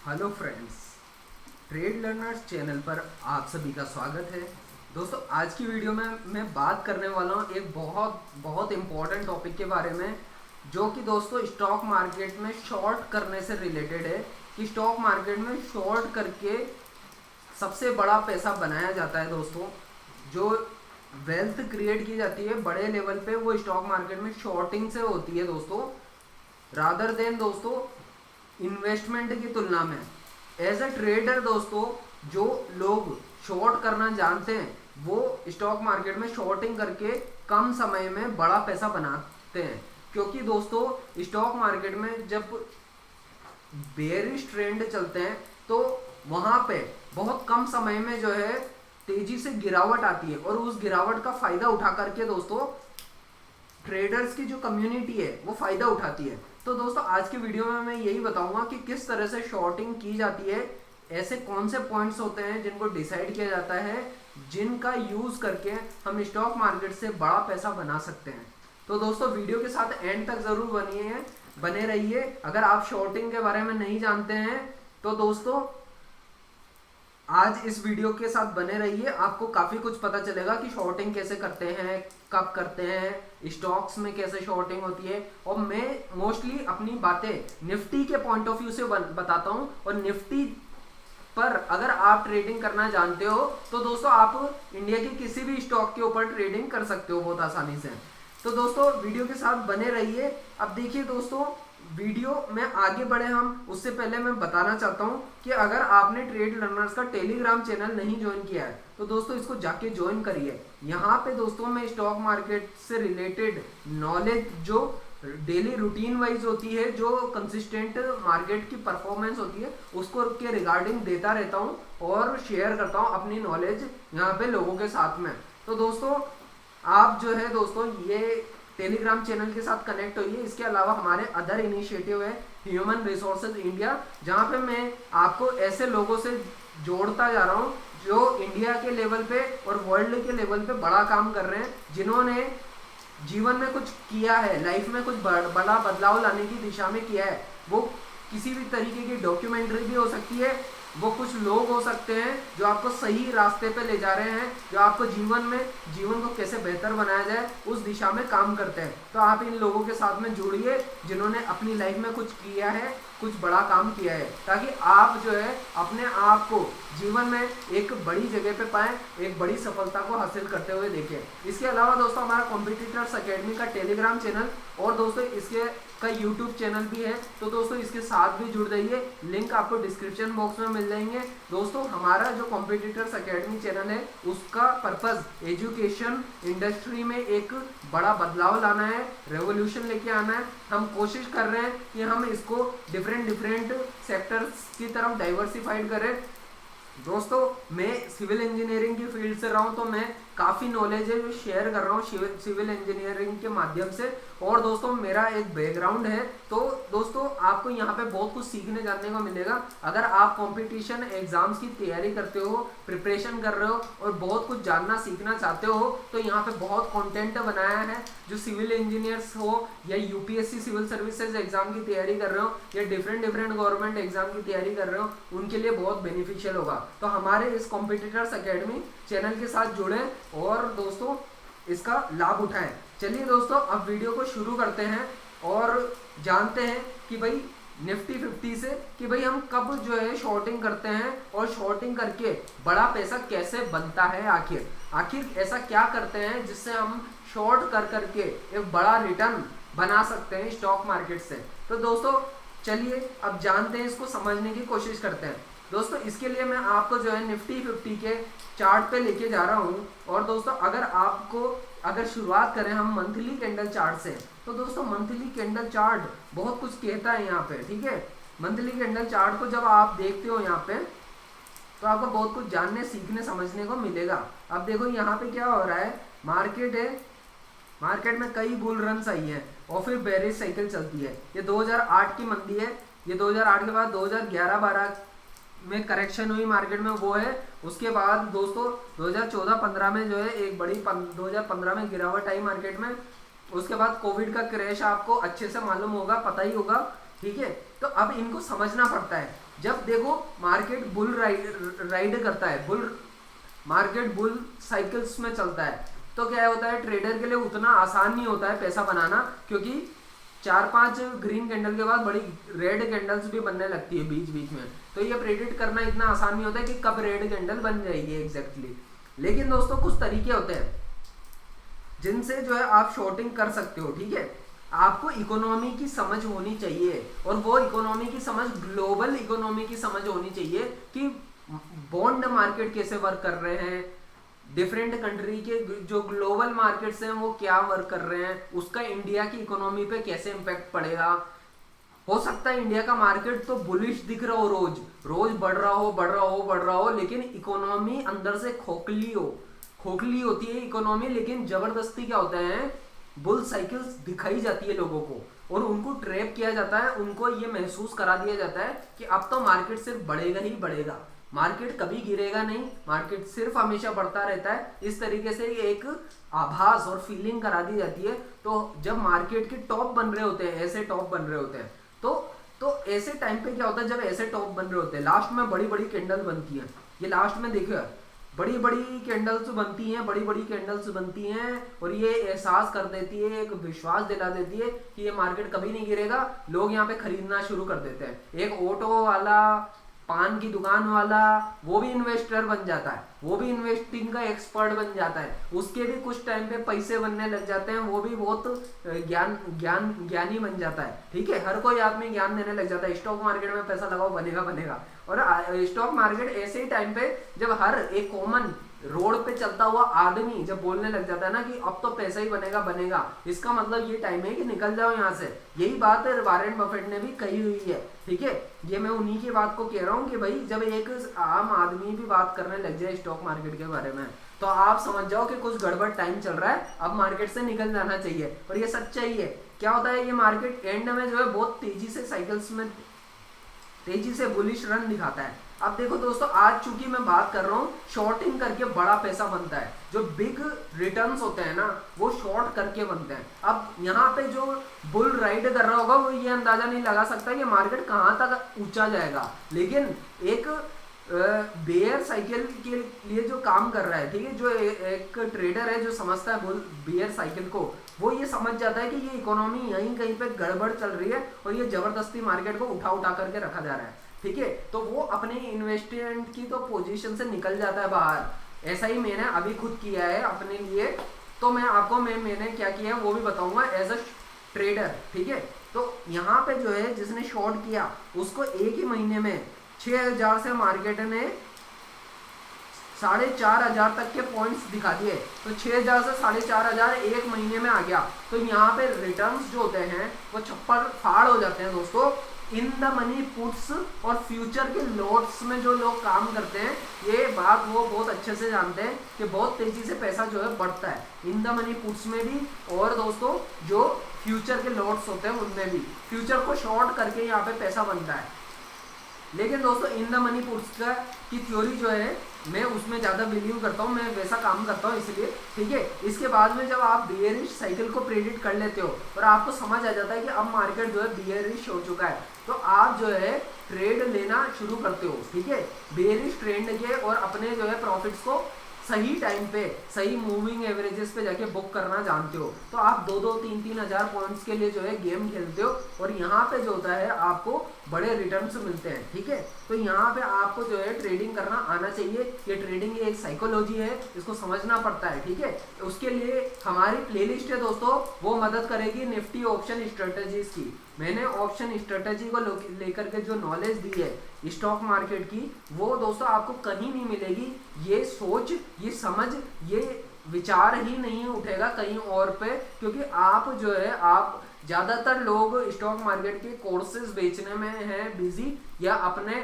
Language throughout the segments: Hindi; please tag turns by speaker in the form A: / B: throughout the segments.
A: Hello friends, trade learners channel पर आप सभी का स्वागत है। दोस्तों, आज की वीडियो में मैं बात करने वाला हूँ एक बहुत बहुत इम्पॉर्टेंट टॉपिक के बारे में, जो कि दोस्तों स्टॉक मार्केट में शॉर्ट करने से रिलेटेड है। कि स्टॉक मार्केट में शॉर्ट करके सबसे बड़ा पैसा बनाया जाता है। दोस्तों, जो वेल्थ क्रिएट की जाती है बड़े लेवल पे, वो स्टॉक मार्केट में शॉर्टिंग से होती है दोस्तों, रादर देन दोस्तों इन्वेस्टमेंट की तुलना में। एज अ ट्रेडर दोस्तों, जो लोग शॉर्ट करना जानते हैं वो स्टॉक मार्केट में शॉर्टिंग करके कम समय में बड़ा पैसा बनाते हैं। क्योंकि दोस्तों स्टॉक मार्केट में जब बेयरिश ट्रेंड चलते हैं तो वहां पे बहुत कम समय में जो है तेजी से गिरावट आती है, और उस गिरावट का फायदा उठा करके दोस्तों ट्रेडर्स की जो कम्युनिटी है वो फायदा उठाती है। तो दोस्तों, आज की वीडियो में मैं यही बताऊंगा कि किस तरह से शॉर्टिंग की जाती है, ऐसे कौन से पॉइंट्स होते हैं जिनको डिसाइड किया जाता है, जिनका यूज करके हम स्टॉक मार्केट से बड़ा पैसा बना सकते हैं। तो दोस्तों, वीडियो के साथ एंड तक जरूर बने रहिए। अगर आप शॉर्टिंग के बारे में नहीं जानते हैं तो दोस्तों आज इस वीडियो के साथ बने रहिए, आपको काफी कुछ पता चलेगा कि शॉर्टिंग कैसे करते हैं, कब करते हैं, स्टॉक्स में कैसे शॉर्टिंग होती है। और मैं मोस्टली अपनी बातें निफ्टी के पॉइंट ऑफ व्यू से बताता हूं, और निफ्टी पर अगर आप ट्रेडिंग करना जानते हो तो दोस्तों आप इंडिया के किसी भी स्टॉक के ऊपर ट्रेडिंग कर सकते हो बहुत आसानी से। तो दोस्तों वीडियो के साथ बने रहिए। अब देखिए दोस्तों, वीडियो में आगे बढ़े हम उससे पहले मैं बताना चाहता हूं कि अगर आपने ट्रेड लर्नर्स का टेलीग्राम चैनल नहीं ज्वाइन किया है तो दोस्तों इसको जाके ज्वाइन करिए। यहाँ पे दोस्तों मैं स्टॉक मार्केट से रिलेटेड नॉलेज जो डेली रूटीन वाइज होती है, जो कंसिस्टेंट मार्केट की परफॉर्मेंस होती है, उसको के रिगार्डिंग देता रहता हूँ और शेयर करता हूँ अपनी नॉलेज यहाँ पे लोगों के साथ में। तो दोस्तों आप जो है दोस्तों ये टेलीग्राम चैनल के साथ कनेक्ट होइए। इसके अलावा हमारे अदर इनिशिएटिव है ह्यूमन रिसोर्सेज इंडिया, जहाँ पे मैं आपको ऐसे लोगों से जोड़ता जा रहा हूँ जो इंडिया के लेवल पे और वर्ल्ड के लेवल पे बड़ा काम कर रहे हैं, जिन्होंने जीवन में कुछ किया है, लाइफ में कुछ बड़ा बदलाव लाने की दिशा में किया है। वो किसी भी तरीके की डॉक्यूमेंट्री भी हो सकती है, वो कुछ लोग हो सकते हैं जो आपको सही रास्ते पे ले जा रहे हैं, जो आपको जीवन को कैसे बेहतर बनाया जाए उस दिशा में काम करते हैं। तो आप इन लोगों के साथ में जुड़िए जिन्होंने अपनी लाइफ में कुछ किया है, कुछ बड़ा काम किया है, ताकि आप जो है अपने आप को जीवन में एक बड़ी जगह पे पाएं, एक बड़ी सफलता को हासिल करते हुए देखें। इसके अलावा दोस्तों हमारा कॉम्पिटिटर्स अकेडमी का टेलीग्राम चैनल और दोस्तों इसके का यूट्यूब चैनल भी है, तो दोस्तों इसके साथ भी जुड़ जाइए। लिंक आपको डिस्क्रिप्शन बॉक्स में मिल जाएंगे। दोस्तों हमारा जो कॉम्पिटिटर्स अकेडमी चैनल है उसका पर्पस एजुकेशन इंडस्ट्री में एक बड़ा बदलाव लाना है, रेवोल्यूशन लेके आना है। हम कोशिश कर रहे हैं कि हम इसको डिफरेंट सेक्टर्स की तरफ डाइवर्सिफाइड करें। दोस्तों मैं सिविल इंजीनियरिंग की फील्ड से रहा हूँ, तो मैं काफ़ी नॉलेज है जो शेयर कर रहा हूँ सिविल इंजीनियरिंग के माध्यम से। और दोस्तों मेरा एक बैकग्राउंड है, तो दोस्तों आपको यहाँ पे बहुत कुछ सीखने जानने को मिलेगा। अगर आप कंपटीशन एग्जाम्स की तैयारी करते हो, प्रिपरेशन कर रहे हो और बहुत कुछ जानना सीखना चाहते हो, तो यहाँ पे बहुत कंटेंट बनाया है जो सिविल इंजीनियर्स हो या यूपीएससी सिविल सर्विसेज एग्जाम की तैयारी कर रहे हो या डिफरेंट गवर्नमेंट एग्जाम की तैयारी कर रहे हो, उनके लिए बहुत बेनिफिशियल होगा। तो हमारे इस कॉम्पिटिटर्स अकेडमी चैनल के साथ जुड़े और दोस्तों इसका लाभ उठाएं। चलिए दोस्तों अब वीडियो को शुरू करते हैं और जानते हैं कि भाई निफ्टी 50 से कि भाई हम कब जो है शॉर्टिंग करते हैं और शॉर्टिंग करके बड़ा पैसा कैसे बनता है। आखिर ऐसा क्या करते हैं जिससे हम शॉर्ट कर करके एक बड़ा रिटर्न बना सकते हैं स्टॉक मार्केट से। तो दोस्तों चलिए अब जानते हैं, इसको समझने की कोशिश करते हैं। दोस्तों इसके लिए मैं आपको जो है निफ्टी 50 के चार्ट पे लेके जा रहा हूँ। और दोस्तों अगर शुरुआत करें हम मंथली कैंडल चार्ट से, तो दोस्तों मंथली कैंडल चार्ट बहुत कुछ कहता है यहाँ पे, ठीक है। मंथली कैंडल चार्ट को जब आप देखते हो यहाँ पे तो आपको बहुत कुछ जानने सीखने समझने को मिलेगा। अब देखो यहाँ पे क्या हो रहा है, मार्केट में कई बुल रन्स आई है और फिर बेरिश साइकिल चलती है। ये 2008 की मंदी है, ये 2008 के बाद 2011-12 में करेक्शन हुई मार्केट में वो है। उसके बाद दोस्तों 2014-15 में जो है एक बड़ी 2015 में गिरावट आई मार्केट में। उसके बाद कोविड का क्रैश आपको अच्छे से मालूम होगा, पता ही होगा, ठीक है। तो अब इनको समझना पड़ता है। जब देखो मार्केट बुल राइड करता है, मार्केट बुल साइकिल्स में चलता है, तो क्या होता है, ट्रेडर के लिए उतना आसान नहीं होता है पैसा बनाना, क्योंकि 4-5 ग्रीन कैंडल के बाद बड़ी रेड कैंडल्स भी बनने लगती है बीच बीच में। तो ये प्रेडिक्ट करना इतना आसान नहीं होता है कि कब रेड कैंडल बन जाएगी एग्जैक्टली। लेकिन दोस्तों कुछ तरीके होते हैं जिनसे जो है आप शॉर्टिंग कर सकते हो, ठीक है। आपको इकोनॉमी की समझ होनी चाहिए, और वो इकोनॉमी की समझ ग्लोबल इकोनॉमी की समझ होनी चाहिए कि बॉन्ड मार्केट कैसे वर्क कर रहे हैं, डिफरेंट कंट्री के जो ग्लोबल मार्केट्स हैं वो क्या वर्क कर रहे हैं, उसका इंडिया की इकोनॉमी पे कैसे इम्पैक्ट पड़ेगा। हो सकता है इंडिया का मार्केट तो बुलिश दिख रहा हो, रोज रोज बढ़ रहा हो, लेकिन इकोनॉमी अंदर से खोखली होती है इकोनॉमी। लेकिन जबरदस्ती क्या होता है, बुल साइकिल्स दिखाई जाती है लोगों को, और उनको ट्रैप किया जाता है, उनको ये महसूस करा दिया जाता है कि अब तो मार्केट सिर्फ बढ़ेगा ही बढ़ेगा, मार्केट कभी गिरेगा नहीं, मार्केट सिर्फ हमेशा बढ़ता रहता है। इस तरीके से एक आभास और फीलिंग करा दी जाती है। तो जब मार्केट के टॉप बन रहे होते हैं, ऐसे टॉप बन रहे होते हैं, तो ऐसे टाइम पे क्या होता है, जब ऐसे टॉप बन रहे होते हैं, लास्ट में बड़ी बड़ी कैंडल बनती है। ये लास्ट में देखिए बड़ी बड़ी कैंडल्स बनती हैं, और ये एहसास कर देती है, एक विश्वास दिला देती है कि ये मार्केट कभी नहीं गिरेगा। लोग यहाँ पे खरीदना शुरू कर देते हैं। एक ऑटो वाला, पान की दुकान वाला, वो भी इन्वेस्टर बन जाता है, वो भी इन्वेस्टिंग का एक्सपर्ट बन जाता है, उसके भी कुछ टाइम पे पैसे बनने लग जाते हैं, वो भी बहुत ज्ञानी बन जाता है, ठीक है। हर कोई आदमी ज्ञान देने लग जाता है, स्टॉक मार्केट में पैसा लगाओ बनेगा। और स्टॉक मार्केट ऐसे ही टाइम पे जब हर एक कॉमन रोड पे चलता हुआ आदमी जब बोलने लग जाता है ना कि अब तो पैसा ही बनेगा, इसका मतलब ये टाइम है कि निकल जाओ यहाँ से। यही बात वॉरेन बफेट ने भी कही हुई है, ठीक है। ये मैं उन्हीं की बात को कह रहा हूँ कि भाई जब एक आम आदमी भी बात करने लग जाए स्टॉक मार्केट के बारे में, तो आप समझ जाओ कि कुछ गड़बड़ टाइम चल रहा है, अब मार्केट से निकल जाना चाहिए। और ये सच्चाई है। क्या होता है, ये मार्केट एंड में जो है बहुत तेजी से साइकिल्स में तेजी से बुलिश रन दिखाता है। अब देखो दोस्तों, आज चूंकि मैं बात कर रहा हूँ शॉर्टिंग करके बड़ा पैसा बनता है, जो बिग रिटर्न्स होते हैं ना वो शॉर्ट करके बनते हैं। अब यहाँ पे जो बुल राइड कर रहा होगा वो ये अंदाजा नहीं लगा सकता कि मार्केट कहाँ तक ऊंचा जाएगा, लेकिन एक बेयर साइकिल के लिए जो काम कर रहा है, ठीक है, जो एक ट्रेडर है जो समझता है बुल बेयर साइकिल को, वो ये समझ जाता है कि ये इकोनॉमी यहीं कहीं पे गड़बड़ चल रही है और ये जबरदस्ती मार्केट को उठा करके रखा जा रहा है, ठीक है। तो वो अपने इन्वेस्टमेंट की तो पोजीशन से निकल जाता है बाहर। ऐसा ही मैंने अभी खुद किया है अपने लिए, तो मैं आपको मैंने क्या किया है वो भी बताऊंगा एज अ ट्रेडर, ठीक है। तो यहाँ पे जो है जिसने शॉर्ट किया उसको एक ही महीने में 6000 से मार्केट ने 4500 तक के पॉइंट्स दिखा दिए। तो 6000 से 4500 एक महीने में आ गया। तो यहाँ पे रिटर्न्स जो होते हैं वो छप्पर फाड़ हो जाते हैं दोस्तों। इन द मनी पुट्स और फ्यूचर के लॉट्स में जो लोग काम करते हैं, ये बात वो बहुत अच्छे से जानते हैं कि बहुत तेजी से पैसा जो है बढ़ता है इन द मनी पुट्स में भी, और दोस्तों जो फ्यूचर के लॉट्स होते हैं उनमें भी। फ्यूचर को शॉर्ट करके यहाँ पे पैसा बनता है। लेकिन दोस्तों इन द मनी पुट्स का की थ्योरी जो है मैं उसमें ज़्यादा बिलीव करता हूँ, मैं वैसा काम करता हूँ इसलिए, ठीक है। इसके बाद में जब आप बियरिश साइकिल को प्रेडिक्ट कर लेते हो और आपको समझ आ जाता है कि अब मार्केट जो है बियरिश हो चुका है, तो आप जो है ट्रेड लेना शुरू करते हो, ठीक है, बियरिश ट्रेंड के, और अपने जो है प्रॉफिट्स को सही टाइम पे सही मूविंग एवरेजेस पे जाके बुक करना जानते हो। तो आप 2-2, 3-3 हज़ार पॉइंट्स के लिए जो है गेम खेलते हो, और यहाँ पे जो होता है आपको बड़े रिटर्न्स मिलते हैं, ठीक है। तो यहाँ पे आपको जो है ट्रेडिंग करना आना चाहिए। ये ट्रेडिंग एक साइकोलॉजी है, इसको समझना पड़ता है, ठीक है। उसके लिए हमारी प्लेलिस्ट है दोस्तों, वो मदद करेगी निफ्टी ऑप्शन स्ट्रेटेजीज की। मैंने ऑप्शन स्ट्रेटेजी को लेकर के जो नॉलेज दी है स्टॉक मार्केट की, वो दोस्तों आपको कहीं नहीं मिलेगी। ये सोच, ये समझ, ये विचार ही नहीं उठेगा कहीं और पे, क्योंकि आप जो है आप ज़्यादातर लोग स्टॉक मार्केट के कोर्सेज बेचने में हैं बिजी, या अपने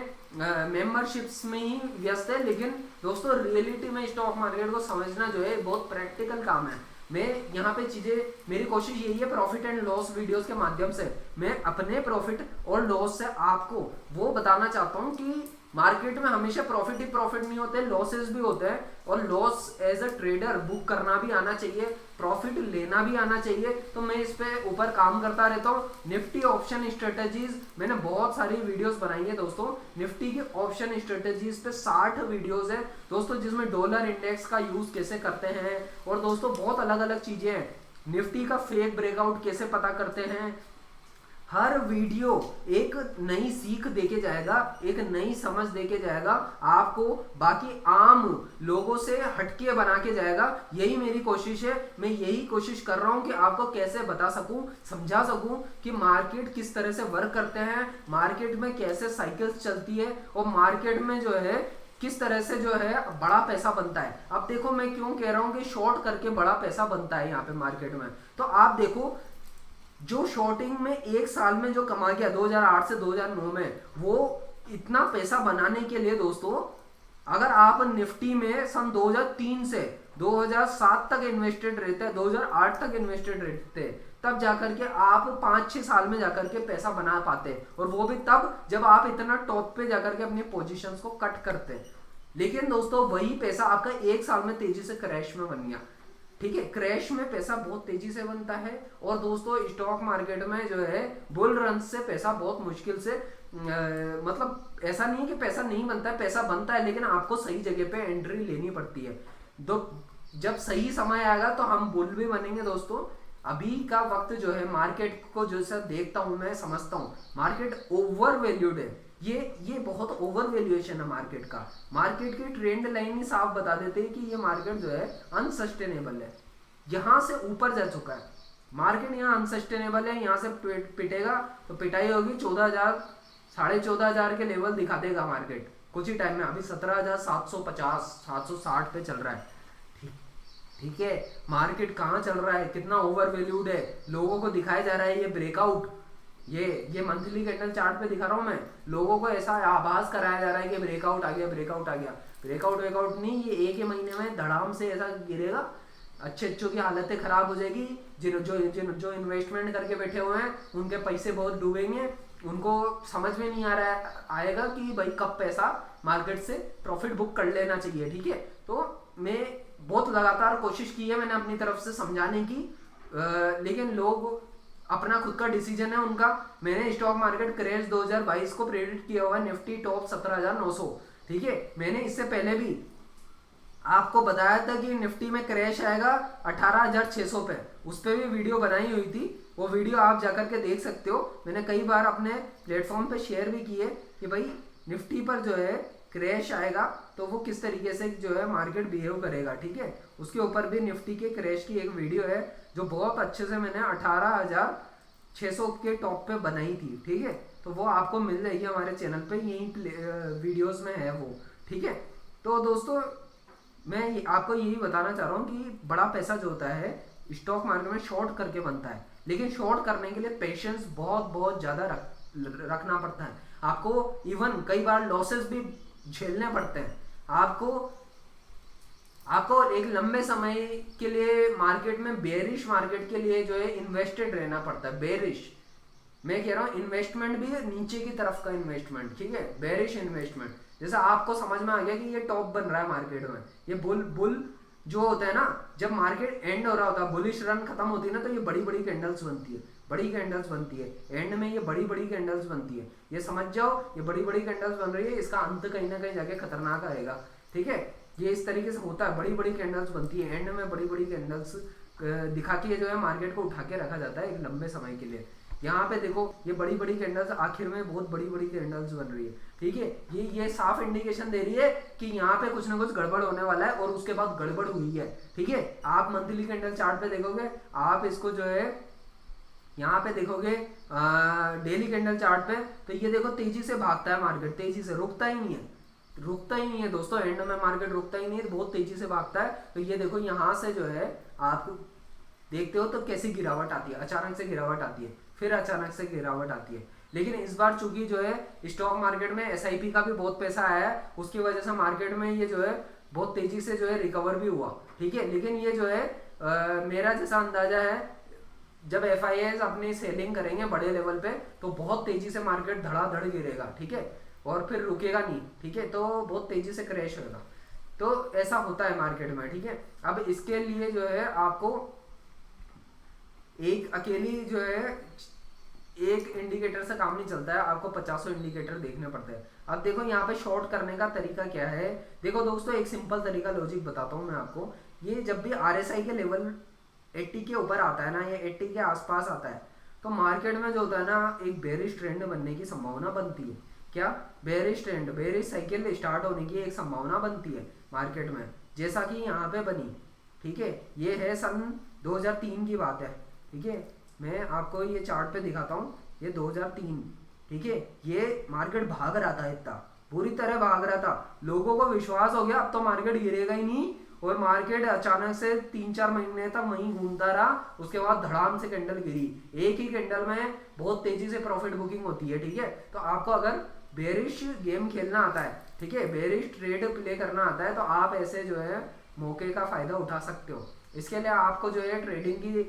A: मेंबरशिप्स में ही व्यस्त है। लेकिन दोस्तों रियलिटी में स्टॉक मार्केट को समझना जो है बहुत प्रैक्टिकल काम है। मैं यहाँ पे चीज़ें, मेरी कोशिश यही है प्रॉफिट एंड लॉस वीडियोस के माध्यम से मैं अपने प्रॉफिट और लॉस से आपको वो बताना चाहता हूँ कि मार्केट में हमेशा प्रॉफिट ही प्रॉफिट नहीं होते, लॉसेस भी होते हैं, और loss as a trader book करना भी आना चाहिए, प्रॉफिट लेना भी आना चाहिए। तो मैं इस पे ऊपर काम करता रहता हूँ। निफ्टी ऑप्शन स्ट्रेटेजीज मैंने बहुत सारी वीडियोस बनाई है दोस्तों, निफ्टी की ऑप्शन स्ट्रेटेजीज पे 60 वीडियोस है दोस्तों, जिसमें डॉलर इंडेक्स का यूज कैसे करते हैं, और दोस्तों बहुत अलग अलग चीजें हैं। निफ्टी का फेक ब्रेकआउट कैसे पता करते हैं, हर वीडियो एक नई सीख देके जाएगा, एक नई समझ देके जाएगा आपको, बाकी आम लोगों से हटके बना के जाएगा। यही मेरी कोशिश है, मैं यही कोशिश कर रहा हूं कि आपको कैसे बता सकूं, समझा सकूं कि मार्केट किस तरह से वर्क करते हैं, मार्केट में कैसे साइकिल्स चलती है, और मार्केट में जो है किस तरह से जो है बड़ा पैसा बनता है। अब देखो मैं क्यों कह रहा हूं कि शॉर्ट करके बड़ा पैसा बनता है यहाँ पे मार्केट में। तो आप देखो, जो शॉर्टिंग में एक साल में जो कमा गया 2008 से 2009 में, वो इतना पैसा बनाने के लिए दोस्तों, अगर आप निफ्टी में सन 2003 से 2007 तक इन्वेस्टेड रहते हैं, 2008 तक इन्वेस्टेड रहते हैं, तब जाकर के आप 5-6 साल में जाकर के पैसा बना पाते हैं, और वो भी तब जब आप इतना टॉप पे जाकर के अपनी पोजीशंस को कट करते हैं। लेकिन दोस्तों वही पैसा आपका एक साल में तेजी से क्रैश में बन गया, ठीक है। क्रैश में पैसा बहुत तेजी से बनता है, और दोस्तों स्टॉक मार्केट में जो है बुल रन से पैसा बहुत मुश्किल से मतलब ऐसा नहीं है कि पैसा नहीं बनता है, पैसा बनता है, लेकिन आपको सही जगह पे एंट्री लेनी पड़ती है। तो जब सही समय आएगा तो हम बुल भी बनेंगे दोस्तों। अभी का वक्त जो है मार्केट को जैसा देखता हूं मैं, समझता हूं मार्केट ओवर वैल्यूड है, ये बहुत ओवर वैल्यूएशन है मार्केट का। मार्केट की ट्रेंड लाइन ही साफ बता देते हैं कि ये मार्केट जो है अनसस्टेनेबल है, यहां से ऊपर जा चुका है मार्केट, यहाँ अनसस्टेनेबल है, यहाँ से पिटेगा तो पिटाई होगी 14,000 14,500 के लेवल दिखा देगा मार्केट कुछ ही टाइम में। अभी 17,750 760 पे चल रहा है, ठीक है। मार्केट कहाँ चल रहा है, कितना ओवर वैल्यूड है, लोगों को दिखाया जा रहा है ये ब्रेकआउट, ये मंथली कैंडल चार्ट पे दिखा रहा हूं मैं, लोगों को ऐसा आभास कराया जा रहा है कि ब्रेकआउट आ गया, ब्रेकआउट आ गया। ब्रेकआउट नहीं, ये एक ही महीने में धड़ाम से ऐसा गिरेगा, अच्छों की हालतें खराब हो जाएगी। जो इन्वेस्टमेंट करके बैठे हुए हैं उनके पैसे बहुत डूबेंगे, उनको समझ में नहीं आएगा कि भाई कब पैसा मार्केट से प्रॉफिट बुक कर लेना चाहिए, ठीक है। तो मैं बहुत लगातार कोशिश की है मैंने अपनी तरफ से समझाने की, लेकिन लोग अपना खुद का डिसीजन है उनका। मैंने स्टॉक मार्केट क्रैश 2022 को प्रेडिक्ट किया हुआ है, निफ्टी टॉप 17,900, ठीक है। मैंने इससे पहले भी आपको बताया था कि निफ्टी में क्रैश आएगा 18,600 पे, उस पर भी वीडियो बनाई हुई थी, वो वीडियो आप जाकर के देख सकते हो। मैंने कई बार अपने प्लेटफॉर्म पे शेयर भी किए कि भाई निफ्टी पर जो है क्रैश आएगा तो वो किस तरीके से जो है मार्केट बिहेव करेगा, ठीक है। उसके ऊपर भी निफ्टी के क्रैश की एक वीडियो है जो बहुत अच्छे से मैंने 18,600 के टॉप पे बनाई थी, ठीक है। तो वो आपको मिल जाएगी हमारे चैनल पे, यही वीडियोस में है वो, ठीक है। तो दोस्तों मैं आपको यही बताना चाह रहा हूँ कि बड़ा पैसा जो होता है स्टॉक मार्केट में शॉर्ट करके बनता है, लेकिन शॉर्ट करने के लिए पेशेंस बहुत ज़्यादा रखना पड़ता है आपको। इवन कई बार लॉसेस भी झेलने पड़ते हैं आपको एक लंबे समय के लिए मार्केट में, बेरिश मार्केट के लिए जो है इन्वेस्टेड रहना पड़ता है। बेरिश मैं कह रहा हूँ इन्वेस्टमेंट भी नीचे की तरफ का इन्वेस्टमेंट, ठीक है, बेरिश इन्वेस्टमेंट। जैसा आपको समझ में आ गया कि ये टॉप बन रहा है मार्केट में, ये बुल जो होता है ना, जब मार्केट एंड हो रहा होता है, बुलिश रन खत्म होती है ना, तो ये बड़ी बड़ी कैंडल्स बनती है, बड़ी कैंडल्स बनती है एंड में, ये बड़ी बड़ी कैंडल्स बनती है, ये समझ जाओ, ये बड़ी बड़ी कैंडल्स बन रही है, इसका अंत कहीं ना कहीं जाके खतरनाक आएगा, ठीक है। ये इस तरीके से होता है, बड़ी बड़ी कैंडल्स बनती है, एंड में बड़ी बड़ी कैंडल्स दिखा के जो है मार्केट को उठा के रखा जाता है एक लंबे समय के लिए। यहाँ पे देखो ये बड़ी बड़ी कैंडल्स आखिर में बहुत बड़ी बड़ी कैंडल्स बन रही है, ठीक है। ये साफ इंडिकेशन दे रही है कि यहाँ पे कुछ ना कुछ गड़बड़ होने वाला है, और उसके बाद गड़बड़ हुई है, ठीक है। आप मंथली कैंडल चार्ट पे देखोगे, आप इसको जो है यहाँ पे देखोगे डेली कैंडल चार्ट पे, तो ये देखो तेजी से भागता है मार्केट, तेजी से रुकता ही नहीं है दोस्तों, एंड में मार्केट रुकता ही नहीं है, बहुत तेजी से भागता है। तो ये देखो यहाँ से जो है आप देखते हो तो कैसी गिरावट आती है, अचानक से गिरावट आती है, फिर अचानक से गिरावट आती है। लेकिन इस बार चूंकि जो है स्टॉक मार्केट में SIP का भी बहुत पैसा आया है, उसकी वजह से मार्केट में ये जो है बहुत तेजी से जो है रिकवर भी हुआ, ठीक है। लेकिन ये जो है मेरा जैसा अंदाजा है, जब FIIs अपनी सेलिंग करेंगे बड़े लेवल पे तो बहुत तेजी से मार्केट धड़ाधड़ गिरेगा, ठीक है। और फिर रुकेगा नहीं, ठीक है, तो बहुत तेजी से क्रैश होगा। तो ऐसा होता है मार्केट में, ठीक है। अब इसके लिए जो है आपको एक अकेली जो है एक इंडिकेटर से काम नहीं चलता है, आपको 50 इंडिकेटर देखने पड़ते हैं। अब देखो यहाँ पे शॉर्ट करने का तरीका क्या है। देखो दोस्तों, एक सिंपल तरीका लॉजिक बताता हूँ मैं आपको। ये जब भी आरएसआई के लेवल 80 के ऊपर आता है ना, या 80 के आसपास आता है, तो मार्केट में जो होता है ना, एक बेरिश ट्रेंड बनने की संभावना बनती है। क्या? Bearish trend, bearish cycle start होने की एक संभावना बनती है मार्केट में, जैसा कि यहाँ पे बनी, ठीक है। ये है सन 2003 की बात है, ठीक है। मैं आपको ये चार्ट पे दिखाता हूँ, ये 2003, ठीक है। ये मार्केट भाग रहा था, इतना पूरी तरह भाग रहा था, लोगों को विश्वास हो गया अब तो मार्केट गिरेगा ही नहीं, और मार्केट अचानक से 3-4 महीने तक वहीं घूमता रहा। उसके बाद धड़ाम से कैंडल गिरी, एक ही कैंडल में बहुत तेजी से प्रॉफिट बुकिंग होती है, ठीक है। तो आपको अगर बेरिश गेम खेलना आता है, ठीक है, बेरिश ट्रेड प्ले करना आता है, तो आप ऐसे जो है मौके का फायदा उठा सकते हो। इसके लिए आपको जो है ट्रेडिंग की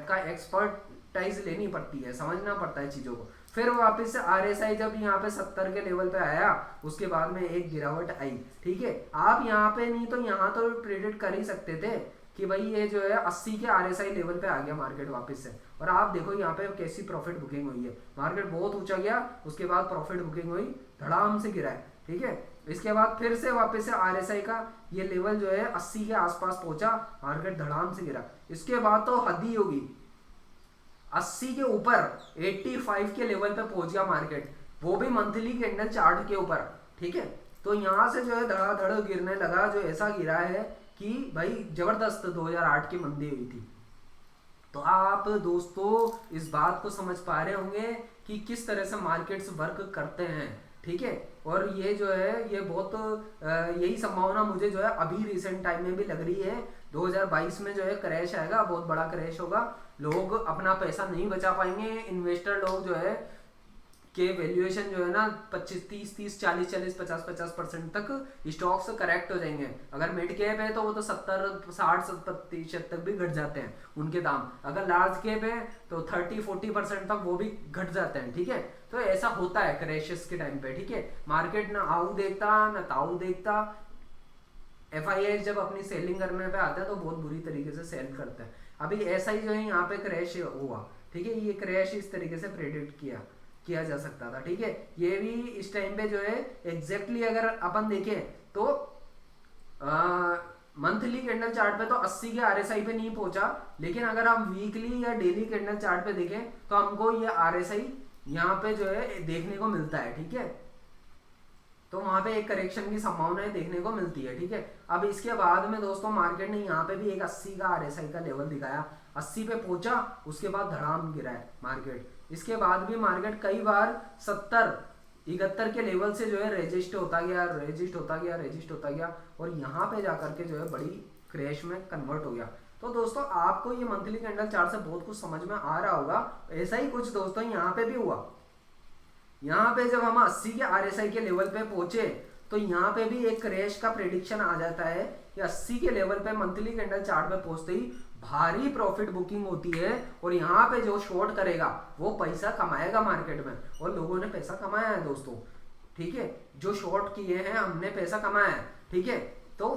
A: का एक्सपर्टाइज लेनी पड़ती है, समझना पड़ता है चीज़ों को। फिर वापस से आरएसआई जब यहाँ पे 70 के लेवल पे आया, उसके बाद में एक गिरावट आई, ठीक है। आप यहाँ पे नहीं तो यहाँ तो प्रेडिक्ट कर ही सकते थे कि भाई ये जो है 80 के आरएसआई लेवल पे आ गया मार्केट वापस से, और आप देखो यहाँ पे कैसी प्रॉफिट बुकिंग हुई है। मार्केट बहुत ऊंचा गया, उसके बाद प्रॉफिट बुकिंग हुई, धड़ाम से गिरा है, ठीक है। इसके बाद फिर से वापस से आरएसआई का ये लेवल जो है 80 के आसपास पहुंचा, मार्केट धड़ाम से गिरा। इसके बाद तो हद ही होगी, 80 के ऊपर 85 के लेवल पे पहुंच गया मार्केट, वो भी मंथली कैंडल चार्ट के ऊपर, ठीक है। तो यहाँ से जो है धड़ाधड़ गिरने लगा, जो ऐसा गिरा है कि भाई जबरदस्त 2008 की मंदी हुई थी। तो आप दोस्तों इस बात को समझ पा रहे होंगे कि किस तरह से मार्केट्स वर्क करते हैं, ठीक है। और ये जो है ये बहुत यही संभावना मुझे जो है अभी रिसेंट टाइम में भी लग रही है। 2022 में जो है क्रैश आएगा, बहुत बड़ा क्रैश होगा, लोग अपना पैसा नहीं बचा पाएंगे। इन्वेस्टर लोग जो है के वैल्यूएशन जो है ना 25-30, 40-40, 50-50% तक स्टॉक्स करेक्ट हो जाएंगे। अगर मिड कैप है तो वो तो 70-60% तक भी घट जाते हैं उनके दाम। अगर लार्ज कैप है तो 30-40% तक वो भी घट जाते हैं, ठीक है। तो ऐसा होता है क्रैशेस के टाइम पे, ठीक है। मार्केट ना आऊ देखता ना ताऊ देखता। FII जब अपनी सेलिंग करने पे आता है तो बहुत बुरी तरीके से सेल करता है। अभी ऐसा ही जो है यहाँ पे क्रैश हुआ, ठीक है। ये क्रैश इस तरीके से प्रेडिक्ट किया जा सकता था, ठीक है। ये भी इस टाइम पे जो है एग्जैक्टली अगर अपन देखें तो मंथली कैंडल चार्ट पे तो 80 के आरएसआई पे नहीं पहुंचा, लेकिन अगर हम वीकली या डेली कैंडल चार्ट पे देखें तो हमको ये आरएसआई यहाँ पे जो है देखने को मिलता है, ठीक है। तो वहां पे एक करेक्शन की संभावनाएं देखने को मिलती है, ठीक है। अब इसके बाद में दोस्तों मार्केट ने यहाँ पे भी एक 80 का आरएसआई का लेवल दिखाया, 80 पे पहुंचा, उसके बाद धड़ाम गिरा है मार्केट। इसके बाद भी मार्केट कई बार 70-71 के लेवल से जो है रेजिस्ट होता गया, और यहाँ पे जाकर के जो है बड़ी क्रैश में कन्वर्ट हो गया। तो दोस्तों आपको ये मंथली कैंडल चार्ट से बहुत कुछ समझ में आ रहा होगा। ऐसा ही कुछ दोस्तों यहाँ पे भी हुआ। यहाँ पे जब हम 80 के आरएसआई के लेवल पे पहुंचे तो यहाँ पे भी एक क्रैश का प्रेडिक्शन आ जाता है कि 80 के लेवल पे मंथली कैंडल चार्ट पे पहुंचते ही भारी प्रॉफिट बुकिंग होती है, और यहाँ पे जो शॉर्ट करेगा वो पैसा कमाएगा मार्केट में, और लोगों ने पैसा कमाया है दोस्तों, ठीक है। जो शॉर्ट किए हैं हमने पैसा कमाया है, ठीक है। तो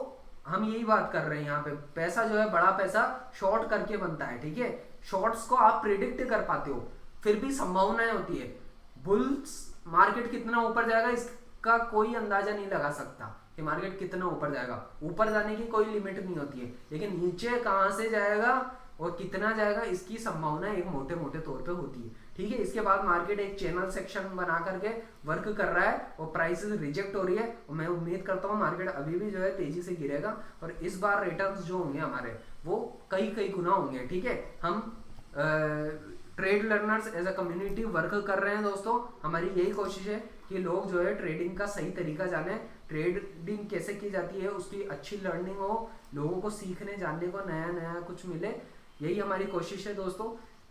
A: हम यही बात कर रहे हैं, यहाँ पे पैसा जो है बड़ा पैसा शॉर्ट करके बनता है, ठीक है। शॉर्ट्स को आप प्रिडिक्ट कर पाते हो, फिर भी संभावनाएं होती है। बुल्स मार्केट कितना ऊपर जाएगा इसका कोई अंदाजा नहीं लगा सकता कि मार्केट कितना ऊपर जाएगा, ऊपर जाने की कोई लिमिट नहीं होती है, लेकिन नीचे कहां से जाएगा और कितना जाएगा इसकी संभावना एक मोटे मोटे तौर पे होती है, ठीक है। इसके बाद मार्केट एक चैनल सेक्शन बना करके वर्क कर रहा है और प्राइसेस रिजेक्ट हो रही है, और मैं उम्मीद करता हूँ मार्केट अभी भी जो है तेजी से गिरेगा, और इस बार रिटर्न्स जो होंगे हमारे वो कई गुना होंगे, ठीक है। हम trade learners as a community work कर रहे हैं दोस्तों। हमारी यही कोशिश है कि लोग जो है ट्रेडिंग का सही तरीका जाने, ट्रेडिंग कैसे की जाती है उसकी अच्छी लर्निंग हो, लोगों को सीखने जानने को नया कुछ मिले, यही हमारी कोशिश है दोस्तों।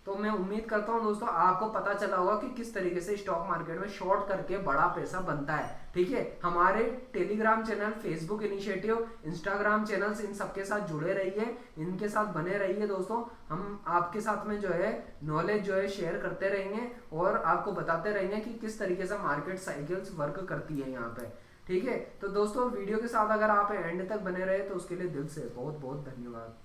A: तो मैं उम्मीद करता हूँ दोस्तों आपको पता चला होगा कि किस तरीके से स्टॉक मार्केट में शॉर्ट करके बड़ा पैसा बनता है। ठीक है, हमारे Telegram channel, Facebook initiative, Instagram channels, इन सबके साथ जुड़े रहिए, इनके साथ बने रहिए दोस्तों। हम आपके साथ में जो है नॉलेज जो है शेयर करते रहेंगे और आपको बताते रहेंगे कि किस तरीके से मार्केट साइकिल्स वर्क करती है यहाँ पे। ठीक है, तो दोस्तों वीडियो के साथ अगर आप एंड तक बने रहे तो उसके लिए दिल से बहुत बहुत धन्यवाद।